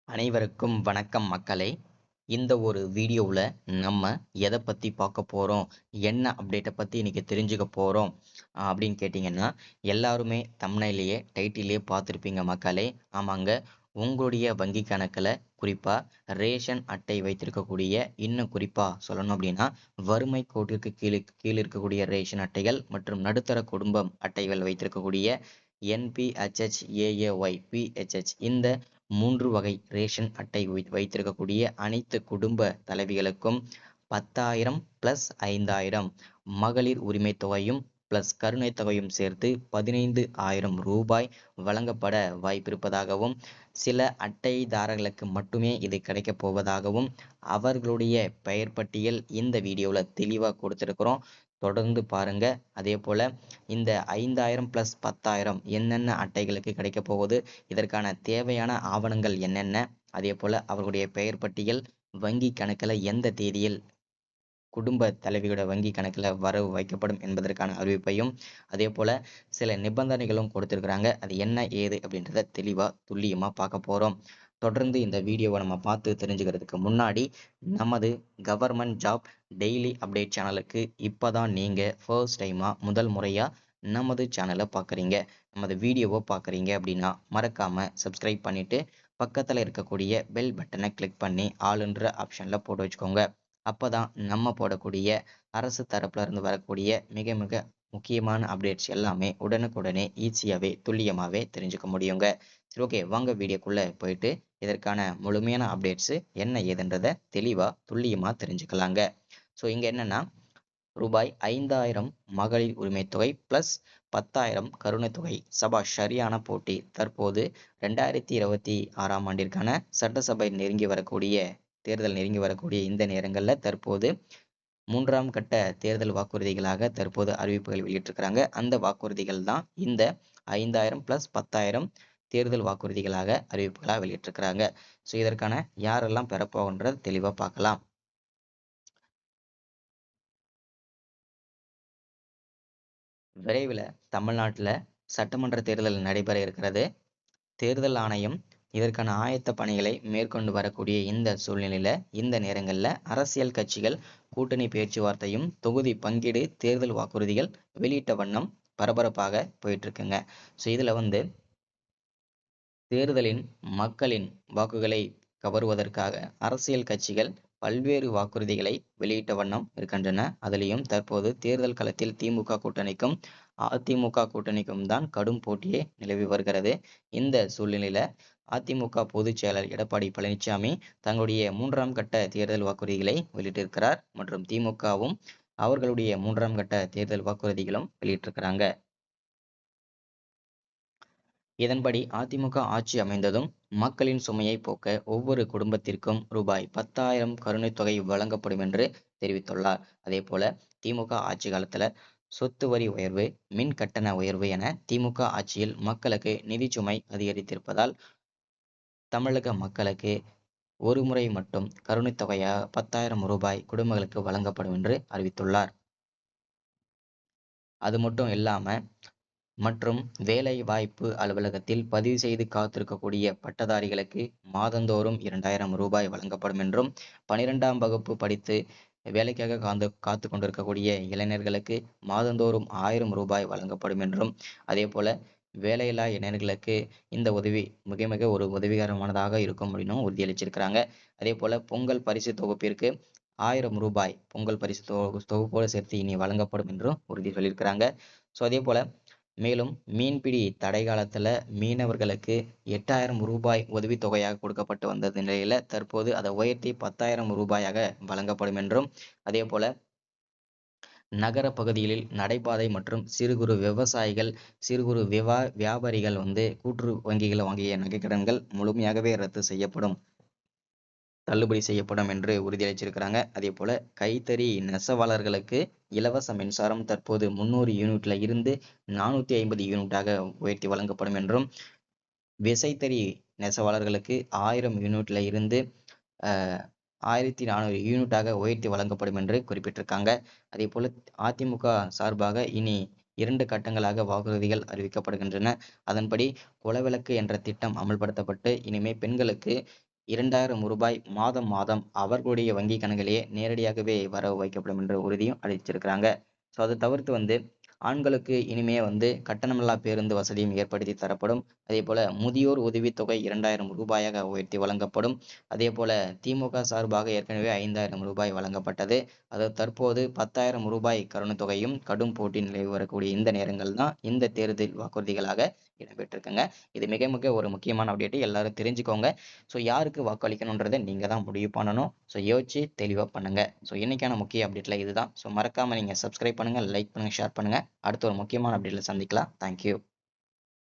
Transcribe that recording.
அனைவருக்கும் வணக்கம் மக்களே. இந்த ஒரு வீடியோவில் நம்ம எதை பற்றி பார்க்க போகிறோம், என்ன அப்டேட்டை பற்றி இன்னைக்கு தெரிஞ்சுக்க போகிறோம் அப்படின்னு கேட்டிங்கன்னா, எல்லாருமே தம்ப்நெயிலேயே டைட்டிலே பார்த்துருப்பீங்க மக்களே. ஆமாங்க, உங்களுடைய வங்கி கணக்கில் குறிப்பாக ரேஷன் அட்டை வைத்திருக்கக்கூடிய, இன்னும் குறிப்பாக சொல்லணும் அப்படின்னா வறுமை கோட்டிற்கு கீழே இருக்கக்கூடிய ரேஷன் அட்டைகள் மற்றும் நடுத்தர குடும்பம் அட்டைகள் வைத்திருக்கக்கூடிய என்பிஹெச்ஹெச், ஏஏஒய், பிஹெச்ஹெச் இந்த 3 வகை ரேஷன் அட்டை வைத்திருக்கக்கூடிய அனைத்து குடும்ப தலைவிகளுக்கும் 10,000 + 5,000 மகளிர் உரிமை தொகையும் + கருணை தொகையும் சேர்த்து 15,000 ரூபாய் வழங்கப்பட வாய்ப்பிருப்பதாகவும், சில அட்டைதாரர்களுக்கு மட்டுமே இது கிடைக்கப் போவதாகவும் அவர்களுடைய பெயர் பட்டியல் இந்த வீடியோவில் தெளிவாக கொடுத்துருக்குறோம். தொடர்ந்து பாருங்க. அதே போல் இந்த 5,000 + 10,000 என்னென்ன அட்டைகளுக்கு கிடைக்கப் போகுது, இதற்கான தேவையான ஆவணங்கள் என்னென்ன, அதே போல் அவர்களுடைய பெயர் பட்டியல் வங்கி கணக்கில் எந்த தேதியில் குடும்ப தலைவியோட வங்கி கணக்கில் வரவு வைக்கப்படும் என்பதற்கான அறிவிப்பையும், அதே போல் சில நிபந்தனைகளும் கொடுத்துருக்குறாங்க. அது என்ன ஏது அப்படின்றத தெளிவாக துல்லியமாக பார்க்க போகிறோம். தொடர்ந்து இந்த வீடியோவை நம்ம பார்த்து தெரிஞ்சுக்கிறதுக்கு முன்னாடி, நமது கவர்மெண்ட் ஜாப் டெய்லி அப்டேட் சேனலுக்கு இப்போ தான் நீங்கள் ஃபர்ஸ்ட் டைமாக முதல் முறையாக நமது சேனலை பார்க்குறீங்க, நமது வீடியோவை பார்க்குறீங்க அப்படின்னா மறக்காமல் சப்ஸ்கிரைப் பண்ணிவிட்டு பக்கத்தில் இருக்கக்கூடிய பெல் பட்டனை கிளிக் பண்ணி ஆளுன்ற ஆப்ஷனில் போட்டு வச்சுக்கோங்க. அப்போ தான் நம்ம போடக்கூடிய அரசு தரப்புல இருந்து வரக்கூடிய மிக மிக முக்கியமான அப்டேட்ஸ் எல்லாமே உடனுக்குடனே ஈஸியாகவே துல்லியமாகவே தெரிஞ்சுக்க முடியுங்க. சரி, ஓகே, வாங்க வீடியோக்குள்ளே போயிட்டு இதற்கான முழுமையான அப்டேட்ஸு என்ன ஏதுன்றதை தெளிவாக துல்லியமாக தெரிஞ்சுக்கலாங்க. ஸோ இங்கே என்னென்னா, ரூபாய் 5,000 மகளிர் உரிமை தொகை + 10,000 கருணை தொகை. சரியான போட்டி. தற்போது 2026ஆம் ஆண்டிற்கான சட்டசபை தேர்தல் நெருங்கி வரக்கூடிய இந்த நேரங்களில் தற்போது 3ஆம் கட்ட தேர்தல் வாக்குறுதிகளாக தற்போது அறிவிப்புகள் வெளியிட்டிருக்கிறாங்க. அந்த வாக்குறுதிகள் தான் இந்த 5,000 + 10,000 தேர்தல் வாக்குறுதிகளாக அறிவிப்புகளாக வெளியிட்டிருக்கிறாங்க. ஸோ இதற்கான யாரெல்லாம் பெறப்போகின்றது தெளிவாக பார்க்கலாம். விரைவில் தமிழ்நாட்டில் சட்டமன்ற தேர்தல் நடைபெற இருக்கிறது. தேர்தல் ஆணையம் இதற்கான ஆயத்த பணிகளை மேற்கொண்டு வரக்கூடிய இந்த சூழ்நிலையில், இந்த நேரங்களில் அரசியல் கட்சிகள் கூட்டணி பேச்சுவார்த்தையும் தொகுதி பங்கீடு தேர்தல் வாக்குறுதிகள் வெளியிட்ட வண்ணம் பரபரப்பாக போயிட்டு இருக்குங்க. ஸோ இதில் தேர்தலின் மக்களின் வாக்குகளை கவருவதற்காக அரசியல் கட்சிகள் பல்வேறு வாக்குறுதிகளை வெளியிட்ட வண்ணம் இருக்கின்றன. அதிலையும் தற்போது தேர்தல் களத்தில் திமுக கூட்டணிக்கும் அதிமுக கூட்டணிக்கும் தான் கடும் போட்டியே நிலவி வருகிறது. இந்த சூழ்நிலையில அதிமுக பொதுச் செயலர் எடப்பாடி பழனிசாமி தங்களுடைய 3ஆம் கட்ட தேர்தல் வாக்குறுதிகளை வெளியிட்டிருக்கிறார். மற்றும் திமுகவும் அவர்களுடைய 3ஆம் கட்ட தேர்தல் வாக்குறுதிகளும் வெளியிட்டிருக்கிறாங்க. இதன்படி அதிமுக ஆட்சி அமைந்ததும் மக்களின் சுமையை போக்க ஒவ்வொரு குடும்பத்திற்கும் ரூபாய் 10,000 கருணைத் தொகை வழங்கப்படும் என்று தெரிவித்துள்ளார். அதே போல திமுக ஆட்சி காலத்துல சொத்து வரி உயர்வு, மின் கட்டண உயர்வு என திமுக ஆட்சியில் மக்களுக்கு நிதி சுமை அதிகரித்திருப்பதால் தமிழக மக்களுக்கு ஒரு முறை மட்டும் கருணைத் தொகையாக 10,000 ரூபாய் குடும்பங்களுக்கு வழங்கப்படும் என்று அறிவித்துள்ளார். அது மட்டும் இல்லாம மற்றும் வேலை வாய்ப்பு அலுவலகத்தில் பதிவு செய்து காத்திருக்கக்கூடிய பட்டதாரிகளுக்கு மாதந்தோறும் 2,000 ரூபாய் வழங்கப்படும் என்றும், 12ஆம் வகுப்பு படித்து வேலைக்காக காத்து கொண்டிருக்கக்கூடிய இளைஞர்களுக்கு மாதந்தோறும் 1,000 ரூபாய் வழங்கப்படும் என்றும், அதே போல வேலையில்லா இளைஞர்களுக்கு இந்த உதவி மிக மிக ஒரு உதவிகரமானதாக இருக்கும் அப்படின்னும் உறுதியளிச்சிருக்கிறாங்க. அதே போல பொங்கல் பரிசு தொகுப்பிற்கு 1,000 ரூபாய் பொங்கல் பரிசு தொகுப்போடு சேர்த்து இனி வழங்கப்படும் என்றும் உறுதி சொல்லியிருக்கிறாங்க. ஸோ அதே போல மேலும் மீன்பிடி தடை காலத்துல மீனவர்களுக்கு 8,000 ரூபாய் உதவித்தொகையாக கொடுக்கப்பட்டு வந்த நிலையில தற்போது அதை உயர்த்தி 10,000 ரூபாயாக வழங்கப்படும் என்றும், அதே போல நகர பகுதிகளில் நடைபாதை மற்றும் சிறு குறு விவசாயிகள், சிறு குறு வியாபாரிகள் கூட்டுறவு வங்கிகள் வாங்கிய நகைக்கடன்கள் முழுமையாகவே ரத்து செய்யப்படும், தள்ளுபடி செய்யப்படும் என்று உறுதியளிச்சிருக்கிறாங்க. அதே போல கைத்தறி நெசவாளர்களுக்கு இலவச மின்சாரம் தற்போது 300 யூனிட்ல இருந்து 450 யூனிட்டாக உயர்த்தி வழங்கப்படும் என்றும், விசைத்தறி நெசவாளர்களுக்கு 1000 யூனிட்ல இருந்து 1,400 யூனிட்டாக உயர்த்தி வழங்கப்படும் என்று குறிப்பிட்டிருக்காங்க. அதே போல அதிமுக சார்பாக இனி 2 கட்டங்களாக வாக்குறுதிகள் அறிவிக்கப்படுகின்றன. அதன்படி குலவிளக்கு என்ற திட்டம் அமல்படுத்தப்பட்டு இனிமே பெண்களுக்கு ரூ. 2000 மாதம் மாதம் அவர்களுடைய வங்கி கணக்கிலேயே நேரடியாகவே வரவு வைக்கப்படும் என்ற உறுதியும் அளிச்சிருக்கிறாங்க. ஸோ அதை தவிர்த்து ஆண்களுக்கு இனிமே கட்டணமில்லா பேருந்து வசதியும் ஏற்படுத்தி தரப்படும். அதேபோல முதியோர் உதவித்தொகை ரூ. 2000 உயர்த்தி வழங்கப்படும். அதேபோல திமுக சார்பாக ஏற்கனவே ரூ. 5000 வழங்கப்பட்டது. அது தற்போது ரூ. 10,000 கருணைத் தொகையும் கடும் போட்டி நிலவி வரக்கூடிய இந்த நேரங்கள் தான் இந்த தேர்தல் வாக்குறுதிகளாக இடம்பெற்றிருக்குங்க. இது மிக மிக ஒரு முக்கியமான அப்டேட், எல்லாரும் தெரிஞ்சுக்கோங்க. ஸோ யாருக்கு வாக்களிக்கணுன்றதை நீங்க தான் முடிவு பண்ணணும். ஸோ யோசிச்சு தெளிவா பண்ணுங்க. ஸோ இன்னைக்கான முக்கிய அப்டேட்ல இதுதான். ஸோ மறக்காம நீங்க சப்ஸ்கிரைப் பண்ணுங்க, லைக் பண்ணுங்க, ஷேர் பண்ணுங்க. அடுத்த ஒரு முக்கியமான அப்டேட்ல சந்திக்கலாம். தேங்க்யூ.